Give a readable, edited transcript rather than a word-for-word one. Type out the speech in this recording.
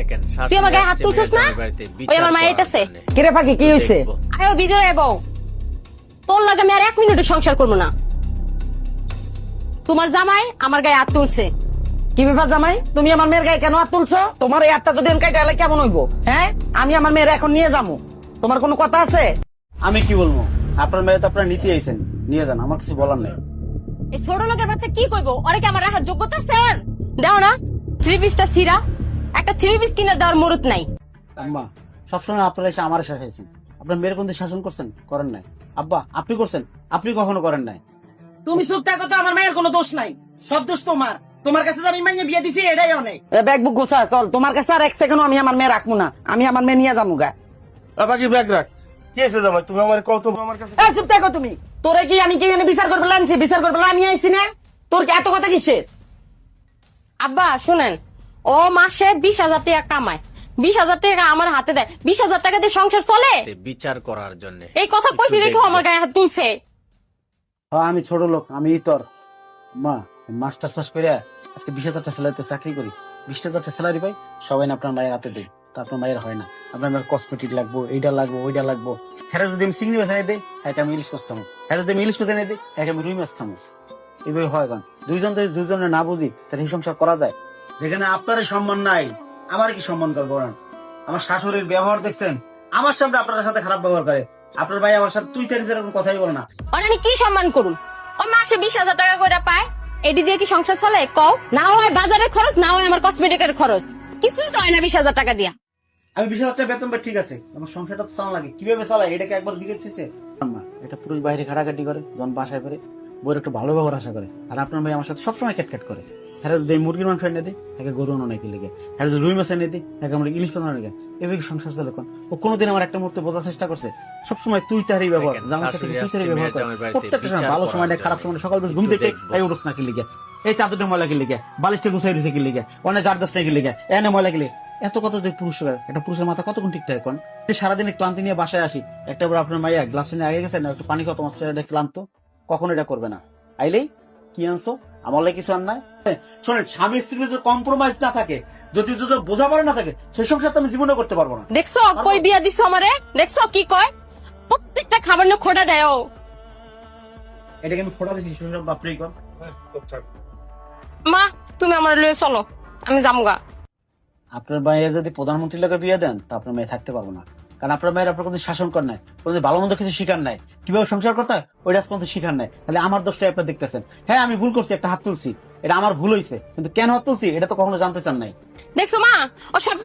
দেখেন তুই আমার গায়ে হাত তুলছিস না? ওই আমার মা এটাছে। কিরে পাখি কি হয়েছে? আয়ো ভিতরে বউ, তোর লাগে আমি আর 1 মিনিটও সংসার করবো না। তোমার জামাই আমার গায়ে হাত তুলছে। কি ব্যাপার জামাই, তুমি আমার মেয়ের গায়ে কেন হাত তুলছো? তোমার এই হাতটা যদি কাইটা এলে কেমন হইবো? হ্যাঁ, আমি আমার মেয়ের এখন নিয়ে যাবো, তোমার কোনো কথা আছে? আমি কি বলবো, আপনার মেয়ে তো আপনারা নিতে আইছেন, নিয়ে যান, আমার কিছু বলার নেই। এই ছোট লোকের বাচ্চা কি করবো? ওরে কি আমার রাখার যোগ্যতা স্যার? দাও না 3 পিসটা সিরা, একটা 3 পিস কিনে দেওয়ার মুরত নাই। আম্মা, সবসময় আপনারা এসে আমার শেখাইছেন, আপনার মেয়ের কোন শাসন করছেন? করেন নাই। আব্বা, আপনি করছেন? আপনি কখনো করেন নাই। তুমি চুপ থাকো তো, আমার মেয়ের কোনো দোষ নাই, সব দোষ তোমার। তোমার কাছে যে আমি মাইনে বিয়ে দিছি এটাই অনেক। ব্যাগ বুক গোছা, চল, তোমার কাছে আর 1 সেকেন্ড আমি আমার মেয়ে রাখবো না, আমি আমার মেয়ে নিয়ে যাবো গা। বাকি ব্যাগ রাখ। কি আছে জামাই, তুমি আমার কত আমার কাছে? চুপ থাকো তুমি। তোরে কি আমি কি এনে বিচার করবে আনছি? বিচার করবে আমি আইছি না? তোর কি এত কথা কিসের? আব্বা শুনেন, ও মাসে 20,000 টাকা কামায়, 20,000 টাকা আমার হাতে দেয়, 20,000 টাকা দিয়ে সংসার চলে? বিচার করার জন্য এই কথা কইছি দেখো আমার গায়ে হাত তুলছে। আমি ছোট লোক, আমি তোর মা মাস্টার পাস করে আজকে 20,000 স্যালারিতে চাকরি করি, 20,000 স্যালারি পাই, সবাই না আপনার মায়ের হাতে দিই, তা আপনার মায়ের হয় না। আপনার মায়ের কসমেটিক লাগবো, এইটা লাগবো, ওইটা লাগবো। হ্যাঁ যদি আমি চিংড়ি মাছ এনে দিই, হ্যাঁ আমি ইলিশ মাছ খামো। হ্যাঁ যদি আমি ইলিশ মাছ এনে দিই, হ্যাঁ আমি রুই মাছ খামো। এইভাবে হয় গান। দুইজনে না বুঝি তাহলে এই সংসার করা যায়? যেখানে আপনারই সম্মান নাই, আমার কি সম্মান করবো না? আমার শাশুড়ির ব্যবহার দেখছেন, আমার সামনে আপনার সাথে খারাপ ব্যবহার করে। আপনার ভাই আমার সাথে তুই তারি যেরকম কথাই বলে না। আর আমি কি সম্মান করুন? ও মাসে 20,000 টাকা করে পায়, এডি দিয়ে কি সংসার চলে? কও না হয় বাজারের খরচ, না হয় আমার কসমেটিকের খরচ, কিছুই তো হয় না 20,000 টাকা দিয়া। আমি 20,000 টাকা বেতন পাই, ঠিক আছে, আমার সংসারটা তো চালা লাগে, কিভাবে চালাই এটাকে একবার জিজ্ঞেসছে? এটা পুরুষ বাইরে খাটাখাটি করে, জন বাসায় করে, বইয়ের একটু ভালো ব্যবহার আশা করে। আর আপনার ভাই আমার সাথে সবসময় ক্যাটক্যাট করে। হ্যাঁ যদি মুরগির মাংস এনে দিই, একে গরু অনেকে লেগে। হ্যাঁ যদি রুই মাছ এনে দিই, একে আমরা ইলিশ পাতা লেগে। এভাবে সংসার চলে কোন? ও কোনোদিন আমার একটা মুহূর্তে বোঝার চেষ্টা করছে? সবসময় তুই তারই ব্যবহার, জামার সাথে তুই তারই ব্যবহার করে। প্রত্যেকটা সময়, ভালো সময় নেই, খারাপ সময়, সকাল ঘুম থেকে এই উঠোস না কি লিগে, এই চাদরটা ময়লা কি লিগে, বালিশটা গুছাই দিছে কি লিগে, অনেক জার দাস কি লিগে, এনে ময়লা কি লিগে। এত কথা যে পুরুষের, একটা পুরুষের মাথা কতক্ষণ ঠিক থাকে কোন? সারাদিন ক্লান্তি নিয়ে বাসায় আসি, একটা বার আপনার মাইয়া গ্লাস নিয়ে আগে গেছে না, একটু পানি খাও, তোমার ছেলেটা ক্লান্ত, কখনো এটা করবে না। আইলেই কি আনছো, আমার লাগে কিছু আন নাই। শোনেন, স্বামী স্ত্রীর যদি কম্প্রোমাইজ না থাকে, যদি বোঝাপড়া না থাকে, সেই সংসার তো আমি জীবনে করতে পারবো না। দেখছো কই বিয়া দিছো আমারে? দেখছো কি কয়? প্রত্যেকটা খাবার নিয়ে খোটা দেয় ও। এটাকে আমি ফোটা দিচ্ছি, শুনে বাপরেই কর। মা তুমি আমার লয়ে চলো, আমি যামগা। আপনার মায়ের যদি প্রধানমন্ত্রীর লোকে বিয়ে দেন, তা আপনার মেয়ে থাকতে পারবো না। কারণ আপনার মায়ের আপনার কোনো শাসন কর নাই, কোনো ভালো মন্দ কিছু শিকার নাই, কিভাবে সংসার করতে হয় ওইটা পর্যন্ত শিকার নাই। তাহলে আমার দোষটাই আপনার দেখতেছেন। হ্যাঁ আমি ভুল করছি, একটা হাত তুলছি, এটা আমার ভুল হয়েছে, কিন্তু কেন হাত তুলছি এটা তো কখনো জানতে চান নাই। দেখছো মা, ও সব